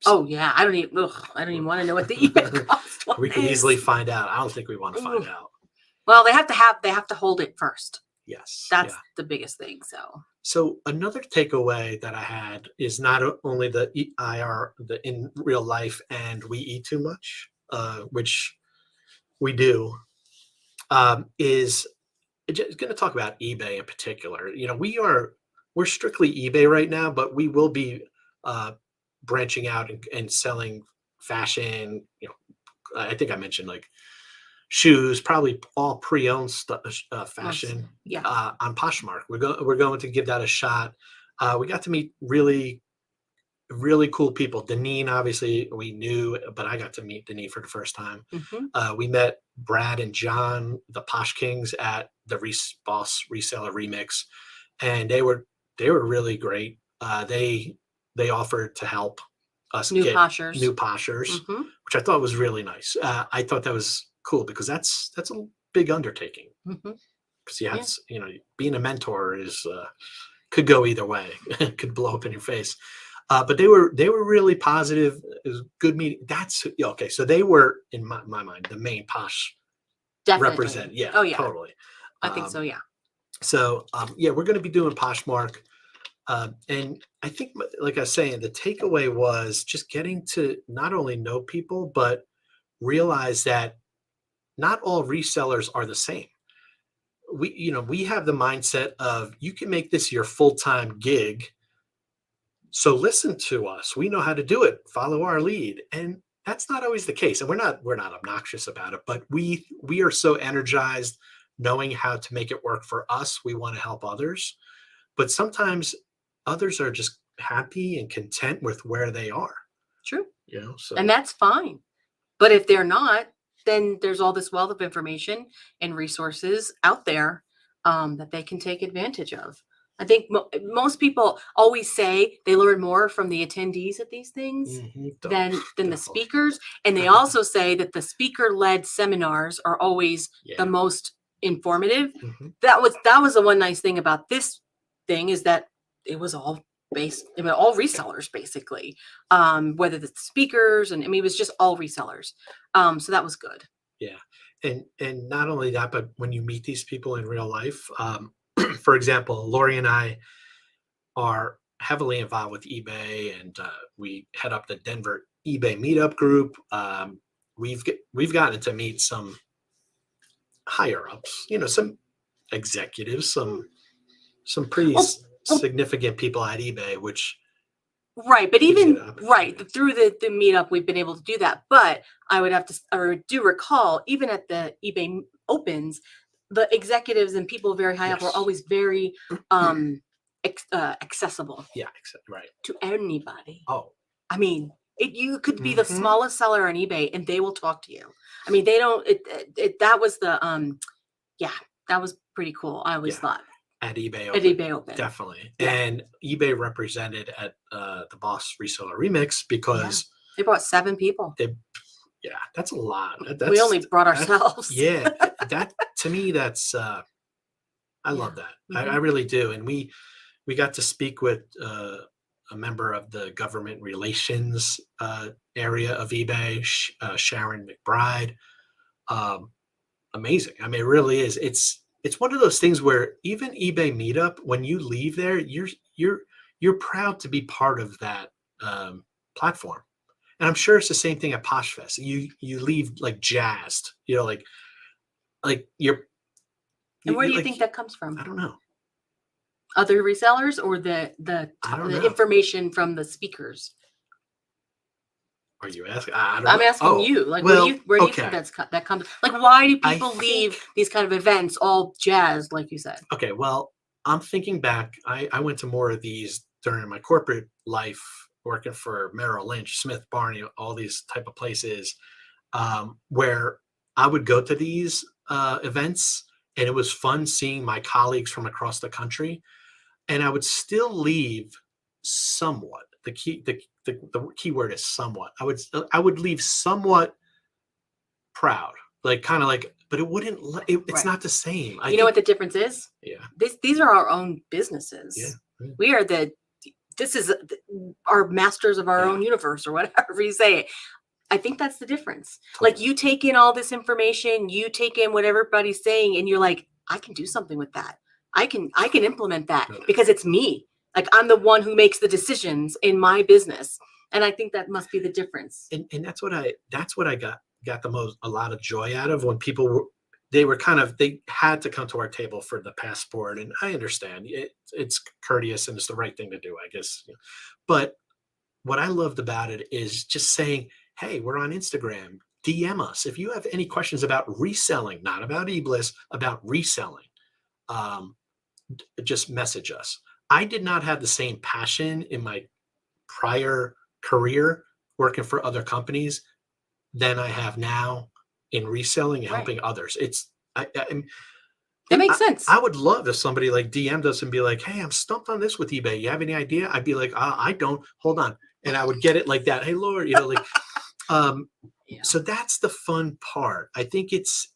Oh yeah, I don't even want to know what the eBay cost. We can easily find out. I don't think we want to find out. Well, they have to hold it first. Yes. That's the biggest thing. So another takeaway that I had is not only the IR, the in real life, and we eat too much, which we do, is just going to talk about eBay in particular. You know, we're strictly eBay right now, but we will be branching out and selling fashion. You know, I think I mentioned like shoes, probably all pre-owned fashion. On Poshmark. We're going to give that a shot. We got to meet really cool people. Deneen, obviously, we knew, but I got to meet Deneen for the first time. Mm-hmm. We met Brad and John, the Posh Kings, at the Boss Reseller Remix, and they were really great. They offered to help us New get poshers, mm-hmm. which I thought was really nice. I thought that was cool because that's a big undertaking. Mm-hmm. Because you have, you know, being a mentor is could go either way. Could blow up in your face. But they were really positive. It was a good meeting. That's okay. So they were, in my mind, the main Posh represent. Yeah. Oh yeah. Totally. I think so. Yeah. So we're going to be doing Poshmark, and I think, like I was saying, the takeaway was just getting to not only know people but realize that not all resellers are the same. We have the mindset of you can make this your full-time gig. So listen to us. We know how to do it. Follow our lead. And that's not always the case. And we're not obnoxious about it, but we are so energized knowing how to make it work for us. We want to help others. But sometimes others are just happy and content with where they are. True. You know, so and that's fine. But if they're not, then there's all this wealth of information and resources out there that they can take advantage of. I think most people always say they learn more from the attendees at these things than the speakers. And they also say that the speaker-led seminars are always the most informative. Mm-hmm. That was the one nice thing about this thing is that it was all all resellers basically, whether the speakers and it was just all resellers. So that was good. Yeah. And not only that, but when you meet these people in real life, for example, Laurie and I are heavily involved with eBay, and we head up the Denver eBay Meetup group. We've gotten to meet some higher ups, some executives, some pretty significant people at eBay, which right, but even through the Meetup, we've been able to do that. But I do recall even at the eBay Opens, the executives and people very high up were always very accessible. Yeah, right. To anybody. Oh, I mean, you could be the smallest seller on eBay, and they will talk to you. I mean, they don't. That was that was pretty cool. I always thought. at eBay At Open. eBay Open. Definitely. Yeah. And eBay represented at the Boss Reseller Remix because they brought 7 people. That's a lot. We only brought ourselves. Yeah, that to me, that's I love that. I really do. And we got to speak with a member of the government relations area of eBay, Sharon McBride. Amazing. I mean, it really is. It's one of those things where even eBay Meetup, when you leave there, you're proud to be part of that platform. And I'm sure it's the same thing at Posh Fest. You leave like jazzed, like you're. And where do you think that comes from? I don't know. Other resellers or the information from the speakers? Are you asking? I'm asking you. Like, where do you think that comes? Like, why do people leave these kind of events all jazzed, like you said? Okay, well, I'm thinking back. I went to more of these during my corporate life, working for Merrill Lynch, Smith Barney, all these type of places, where I would go to these events, and it was fun seeing my colleagues from across the country, and I would still leave somewhat. The key word is somewhat. I would leave somewhat proud, like kind of like, but it wouldn't. It's not the same. You know what the difference is? Yeah. These are our own businesses. Yeah. We are this is our masters of our own universe, or whatever you say it. I think that's the difference. Totally. Like, you take in all this information, you take in what everybody's saying, and you're like, I can do something with that. I can implement that because it's me. Like, I'm the one who makes the decisions in my business. And I think that must be the difference. And that's what I got a lot of joy out of when people they had to come to our table for the passport. And I understand it's courteous and it's the right thing to do, I guess. But what I loved about it is just saying, hey, we're on Instagram. DM us if you have any questions about reselling, not about eBliss, about reselling. Just message us. I did not have the same passion in my prior career working for other companies than I have now in reselling and helping others. That makes sense. I would love if somebody like DM'd us and be like, hey, I'm stumped on this with eBay. You have any idea? I'd be like, I don't. Hold on. And I would get it like that. Hey, Laurie, So that's the fun part. I think it's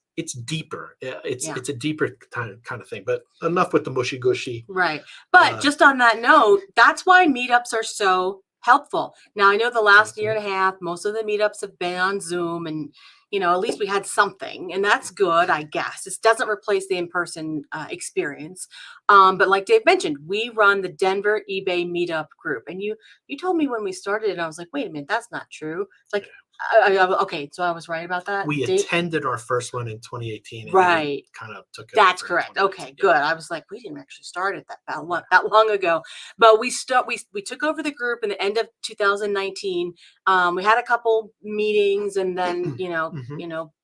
deeper. It's a deeper kind of thing. But enough with the mushy gushy. Right. But just on that note, that's why meetups are so helpful. Now, I know the last year and a half, most of the meetups have been on Zoom, and at least we had something, and that's good, I guess. This doesn't replace the in-person experience. But like Dave mentioned, we run the Denver eBay Meetup group, and you told me when we started, and I was like, wait a minute, that's not true. Like, okay, so I was right about that. We attended our first one in 2018. And right. Kind of took it. That's correct. Okay, good. I was like, we didn't actually start it that long ago, but we took over the group in the end of 2019. We had a couple meetings, and then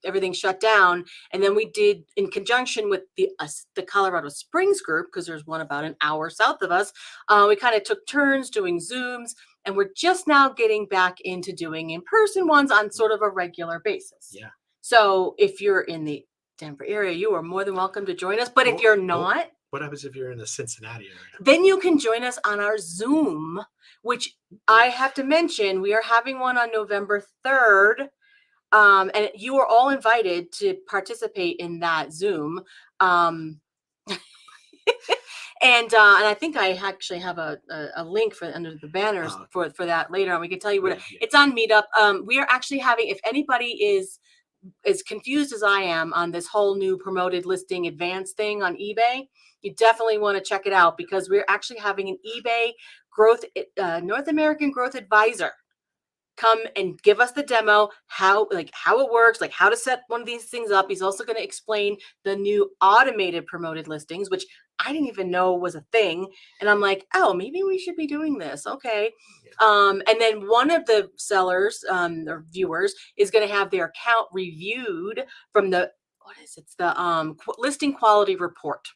everything shut down. And then we did, in conjunction with the Colorado Springs group, because there's one about an hour south of us. We kind of took turns doing Zooms. And we're just now getting back into doing in-person ones on sort of a regular basis. Yeah. So if you're in the Denver area, you are more than welcome to join us. But if you're not, what happens if you're in the Cincinnati area? Then you can join us on our Zoom, which I have to mention, we are having one on November 3rd. And you are all invited to participate in that Zoom. And I think I actually have a link for under the banners for that later on. We can tell you what it's on Meetup. We are actually having, if anybody is as confused as I am on this whole new promoted listing advance thing on eBay, you definitely want to check it out, because we're actually having an eBay growth North American growth advisor come and give us the demo, how it works, like how to set one of these things up. He's also going to explain the new automated promoted listings, which I didn't even know was a thing. And I'm like, oh, maybe we should be doing this. Okay. Yeah. And then one of the sellers or viewers is going to have their account reviewed from the listing quality report.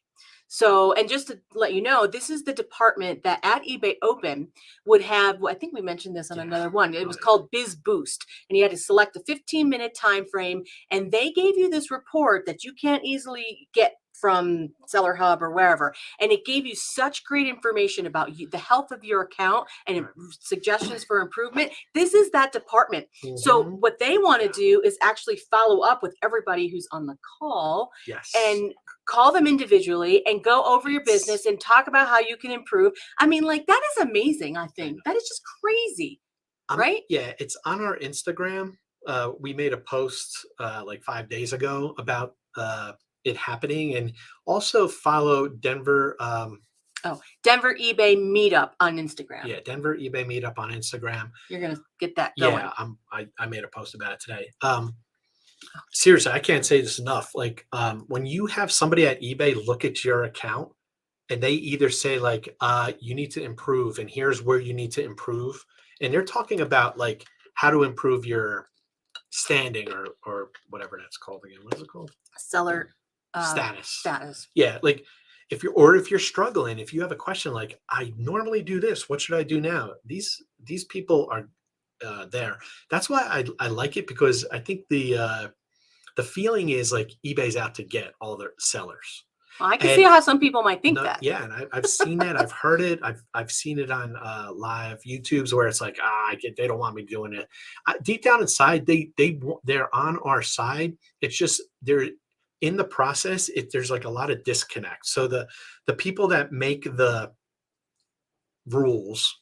So, and just to let you know, this is the department that at eBay Open would have, I think we mentioned this on another one. It was called Biz Boost, and you had to select a 15-minute time frame, and they gave you this report that you can't easily get from Seller Hub or wherever, and it gave you such great information about you, the health of your account, and suggestions for improvement. This is that department. So what they want to do is actually follow up with everybody who's on the call, and call them individually and go over your business and talk about how you can improve. I mean, like, that is amazing. I think that is just crazy, right? Yeah, it's on our Instagram. We made a post like 5 days ago about it happening, and also follow Denver. Denver eBay Meetup on Instagram. Yeah, Denver eBay Meetup on Instagram. You're gonna get that going. Yeah, I made a post about it today. Seriously, I can't say this enough. Like, when you have somebody at eBay look at your account, and they either say like, you need to improve, and here's where you need to improve, and they're talking about like how to improve your standing or whatever that's called again. What is it called? Seller status. Yeah, like if you're struggling, if you have a question like, I normally do this, what should I do now? These people are there. That's why I like it, because I think the feeling is like eBay's out to get all their sellers. Well, I can see how some people might think that. Yeah, and I've seen that. I've heard it. I've seen it on live YouTubes where it's like, they don't want me doing it. Deep down inside, they're on our side. It's just they're in the process. There's like a lot of disconnect. So the people that make the rules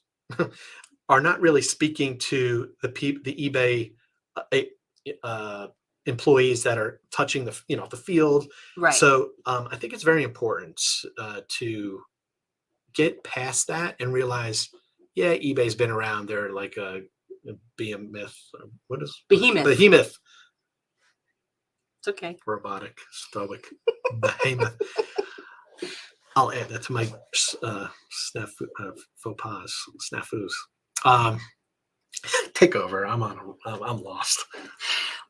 are not really speaking to the eBay employees that are touching the field. Right. So I think it's very important to get past that and realize, yeah, eBay's been around. They're like a behemoth. What is behemoth? Behemoth. It's okay. Robotic, stoic, behemoth. I'll add that to my faux pas, snafus. Take over. I'm lost.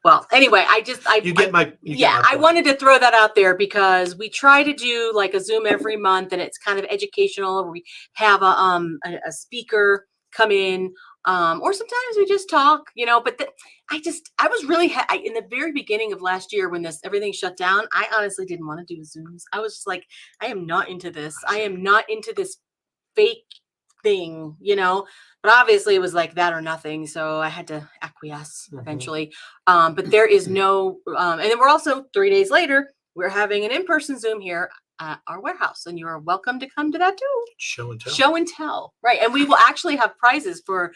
Well, anyway, I wanted to throw that out there because we try to do like a Zoom every month, and it's kind of educational. We have a speaker come in, or sometimes we just talk, but I was really, in the very beginning of last year when everything shut down, I honestly didn't want to do Zooms. I was just like, I am not into this. I am not into this fake thing, but obviously it was like that or nothing. So I had to acquiesce eventually. But there is no, and then we're also 3 days later, we're having an in-person Zoom here at our warehouse, and you are welcome to come to that too. Show and tell. Right. And we will actually have prizes for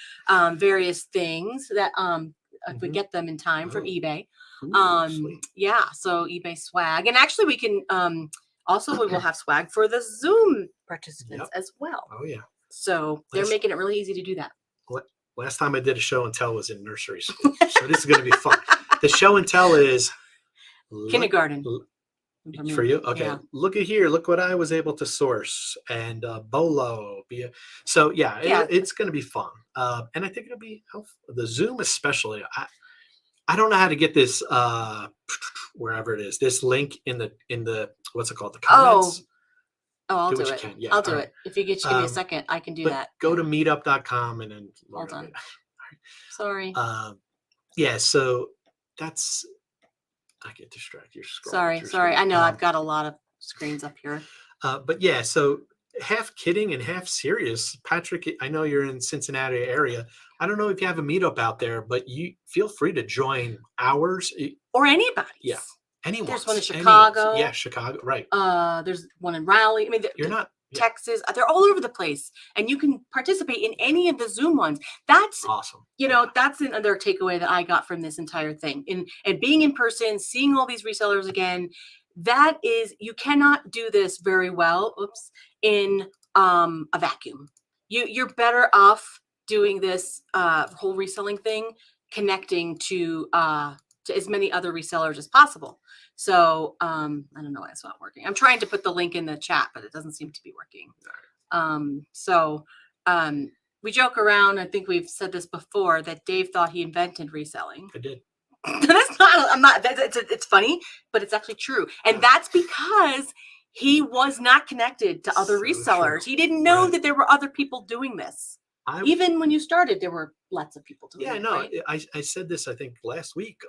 various things that if we get them in time from eBay. Yeah. So eBay swag, and actually we can also we will have swag for the Zoom participants as well. Oh yeah. So they're making it really easy to do that. Last time I did a show and tell was in nursery school. So this is going to be fun. The show and tell is kindergarten. For you? Okay. Yeah. Look at here. Look what I was able to source. And Bolo. So yeah. It's going to be fun. And I think it'll be helpful. The Zoom especially. I don't know how to get this wherever it is. This link in the what's it called? The comments. Oh, I'll do it. Yeah, I'll do it. If you give me a second, I can do that. Go to meetup.com and then hold on. Sorry. Yeah, so that's I get distracted. Sorry. I know I've got a lot of screens up here. But yeah, so half kidding and half serious. Patrick, I know you're in Cincinnati area. I don't know if you have a meetup out there, but you feel free to join ours. Or anybody's. Yeah. Anyone. There's one in Chicago. Anyone's. Yeah, Chicago. Right. There's one in Raleigh. I mean, you're not Texas. They're all over the place, and you can participate in any of the Zoom ones. That's awesome. That's another takeaway that I got from this entire thing. And being in person, seeing all these resellers again, that is, you cannot do this very well. In a vacuum. You're better off doing this whole reselling thing, connecting to as many other resellers as possible. So I don't know why it's not working. I'm trying to put the link in the chat, but it doesn't seem to be working. So we joke around. I think we've said this before that Dave thought he invented reselling. I did. That's not. I'm not. It's funny, but it's actually true, and that's because he was not connected to other resellers. True. He didn't know that there were other people doing this. Even when you started, there were lots of people doing it. Yeah, no, right? I said this, I think, last week.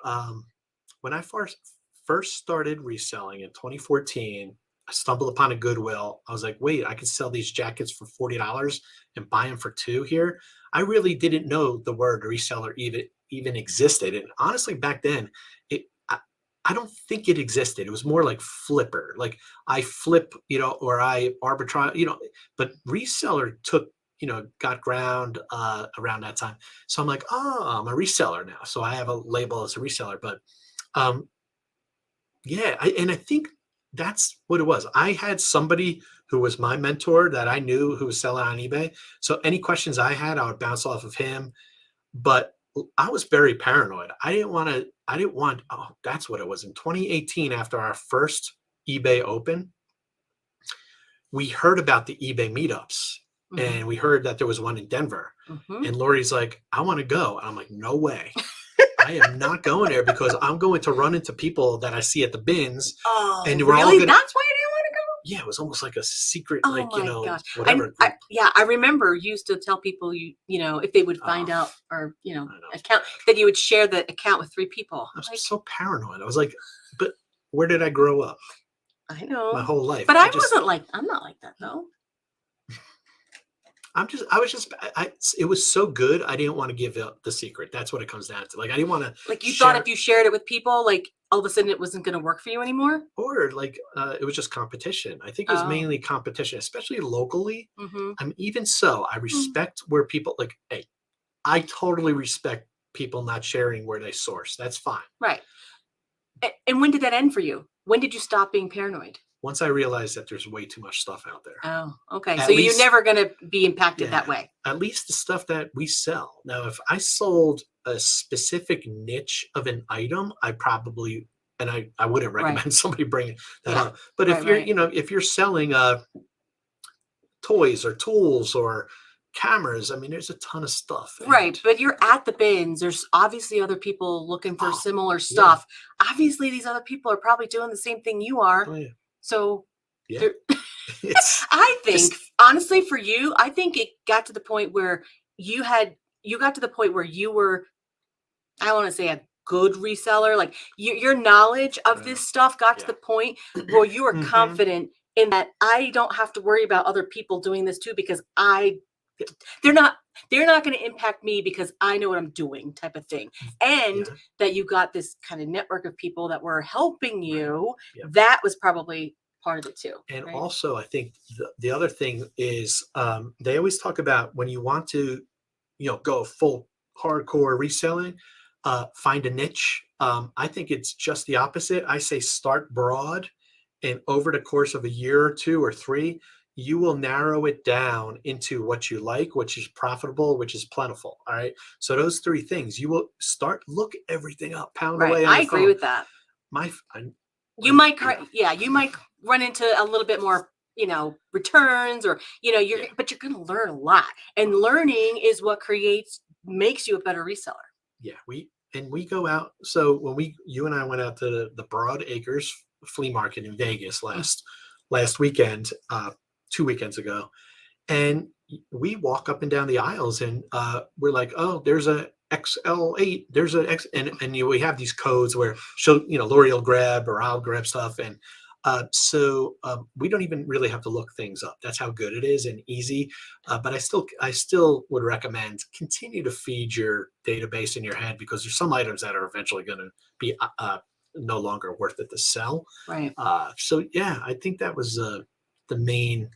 When I first started reselling in 2014, I stumbled upon a Goodwill. I was like, wait, I could sell these jackets for $40 and buy them for $2 here. I really didn't know the word reseller even existed. And honestly, back then, it I don't think it existed. It was more like flipper, like I flip, or I arbitrage, but reseller got ground around that time. So I'm like, oh, I'm a reseller now. So I have a label as a reseller, but um, yeah, I think that's what it was. I had somebody who was my mentor that I knew who was selling on eBay. So any questions I had, I would bounce off of him. But I was very paranoid. Oh, that's what it was. In 2018, after our first eBay open, we heard about the eBay meetups and we heard that there was one in Denver. And Laurie's like, I want to go. And I'm like, no way. I am not going there because I'm going to run into people that I see at the bins. Oh, and we're really? That's why you didn't want to go? Yeah, it was almost like a secret, Gosh. whatever. I remember you used to tell people if they would find out or account that you would share the account with 3 people. I was so paranoid. I was like, but where did I grow up? I know my whole life. But I'm not like that though. It was so good. I didn't want to give up the secret. That's what it comes down to. Like, I didn't want to. Like, you thought if you shared it with people, like all of a sudden it wasn't going to work for you anymore? Or like, it was just competition. I think it was mainly competition, especially locally. Even so, I respect where people hey, I totally respect people not sharing where they source. That's fine. Right. And when did that end for you? When did you stop being paranoid? Once I realized that there's way too much stuff out there. Oh, okay. So you're never going to be impacted that way. At least the stuff that we sell. Now, if I sold a specific niche of an item, I probably, and I wouldn't recommend somebody bringing that up. But if if you're selling toys or tools or cameras, I mean, there's a ton of stuff. Right. But you're at the bins. There's obviously other people looking for similar stuff. Yeah. Obviously, these other people are probably doing the same thing you are. Oh, yeah. So I think, honestly, for you, I think it got to the point where you got to the point where you were, I don't want to say a good reseller. Like, your knowledge of this stuff got to the point where you were confident in that I don't have to worry about other people doing this too, because they're not going to impact me because I know what I'm doing, type of thing. And that you got this kind of network of people that were helping you. Right. That was probably part of it too. And also, I think the other thing is they always talk about when you want to, go full hardcore reselling, find a niche. I think it's just the opposite. I say start broad, and over the course of a year or 2 or 3, you will narrow it down into what you like, which is profitable, which is plentiful. All right. So those 3 things, you will look everything up, pound away on I agree with that. You might run into a little bit more, returns or, but you're going to learn a lot, and learning is what makes you a better reseller. Yeah. We go out. So when you and I went out to the Broad Acres flea market in Vegas last weekend, 2 weekends ago, and we walk up and down the aisles, and we're like, oh, there's a XL8, there's a X, and we have these codes where Laurie will grab or I'll grab stuff, and so we don't even really have to look things up. That's how good it is and easy. But I still would recommend continue to feed your database in your head, because there's some items that are eventually going to be no longer worth it to sell. Right. So yeah, I think that was the main.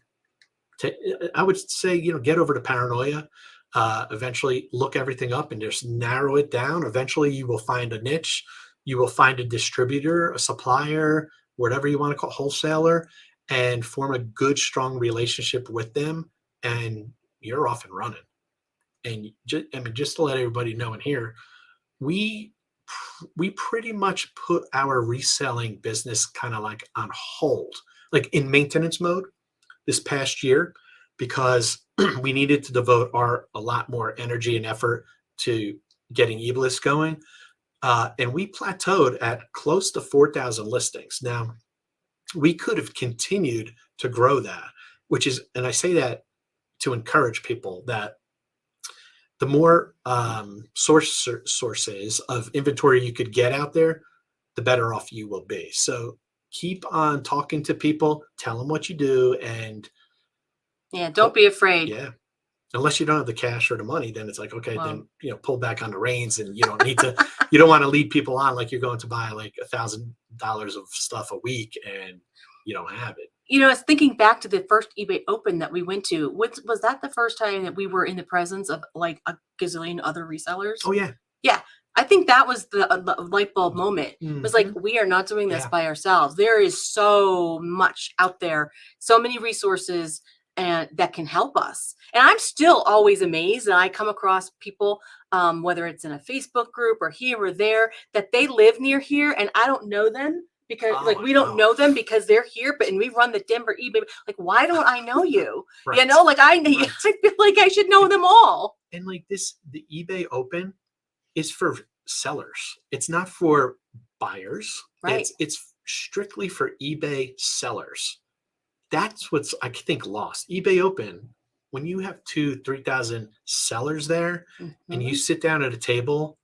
I would say, get over the paranoia. Eventually look everything up and just narrow it down. Eventually you will find a niche. You will find a distributor, a supplier, whatever you want to call, wholesaler, and form a good, strong relationship with them. And you're off and running. And just to let everybody know in here, we pretty much put our reselling business kind of like on hold, like in maintenance mode this past year, because we needed to devote a lot more energy and effort to getting eBliss going. And we plateaued at close to 4,000 listings. Now, we could have continued to grow that, and I say that to encourage people that the more sources of inventory you could get out there, the better off you will be. So keep on talking to people, tell them what you do, and Yeah, don't be afraid. yeah. Unless you don't have the cash or the money, then it's like, okay, Well, then, you know, pull back on the reins, and you don't need to, you don't want to lead people on like you're going to buy like $1,000 of stuff a week and you don't have it. you know, I was thinking back to the first eBay Open that we went to. Was that the first time that we were in the presence of like a gazillion other resellers? Oh yeah. Yeah, I think that was the light bulb moment. It was like, Mhm. we are not doing this Yeah. by ourselves. There is so much out there, so many resources and that can help us. And I'm still always amazed that I come across people, whether it's in a Facebook group or here or there, that they live near here and I don't know them because like Oh, we don't no. know them because they're here, but and we run the Denver eBay. Like, why don't I know you? You Right. know, like I Right. feel like I should know them all. And like this, the eBay Open is for sellers. It's not for buyers. Right. It's strictly for eBay sellers. That's what's, I think, lost. eBay Open, when you have 2,000-3,000 sellers there, and you Mhm. sit down at a table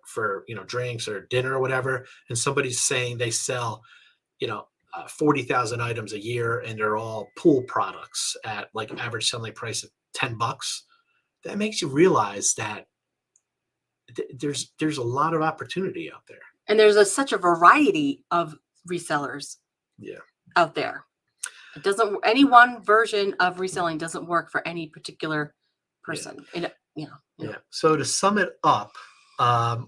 for, you know, drinks or dinner or whatever, and somebody's saying they sell, you know, 40,000 items a year, and they're all pool products at like average selling price of $10. That makes you realize that there's a lot of opportunity out there. And there's such a variety of resellers Yeah. out there. It doesn't, any one version of reselling doesn't work for any particular person. It, you know. Yeah. So to sum it up,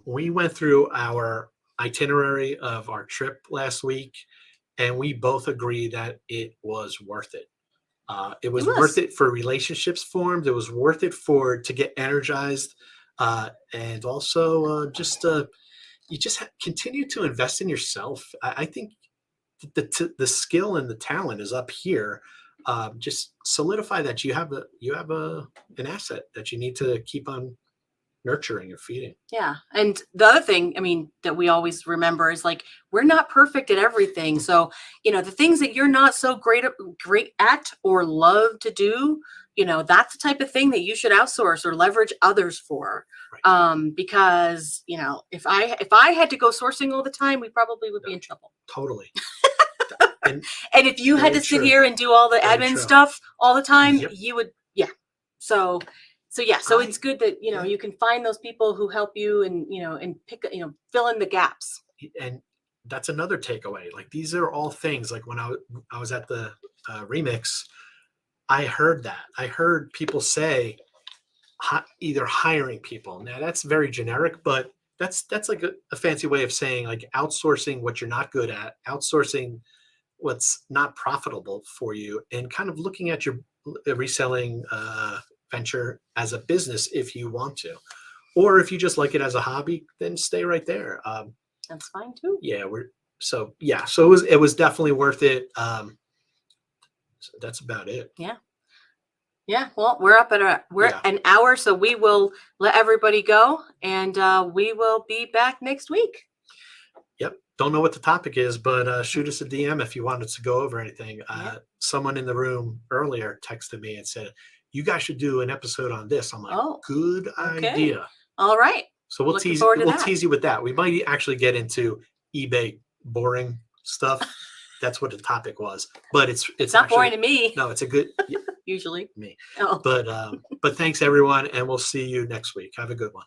we went through our itinerary of our trip last week, and we both agree that it was worth it. It was was. worth it for relationships formed. It was worth it to get energized, and also you just continue to invest in yourself. I think the skill and the talent is up here. Just solidify that you have an asset that you need to keep on nurturing and feeding. Yeah. And the other thing, I mean, that we always remember is like, we're not perfect at everything. So, you know, the things that you're not so great at or love to do, you know, that's the type of thing that you should outsource or leverage others for. Right. Because, you know, if I had to go sourcing all the time, we probably would be in trouble. Totally. And if you had to sit true. here and do all the Very admin true. stuff all the time, Yep. you would, yeah. So it's good that, you know, you can find those people who help you and, you know, and fill in the gaps. And that's another takeaway. Like, these are all things, like when I was at the remix, I heard that. I heard people say either hiring people. Now that's very generic, but that's like a fancy way of saying like outsourcing what you're not good at, outsourcing what's not profitable for you, and kind of looking at your reselling venture as a business if you want to, or if you just like it as a hobby, then stay right there. That's fine too. Yeah, so it was definitely worth it. So that's about it. Yeah, well, we're up at an hour, so we will let everybody go, and we will be back next week. Yep. Don't know what the topic is, but shoot us a DM if you wanted to go over anything. Someone in the room earlier texted me and said, "You guys should do an episode on this." I'm like, Oh, good okay. idea. All right. So we'll Looking tease forward to that. you with that. We might actually get into eBay boring stuff. That's what the topic was, but it's not actually boring to me. No, it's a good Usually me. Oh. But thanks everyone, and we'll see you next week. Have a good one.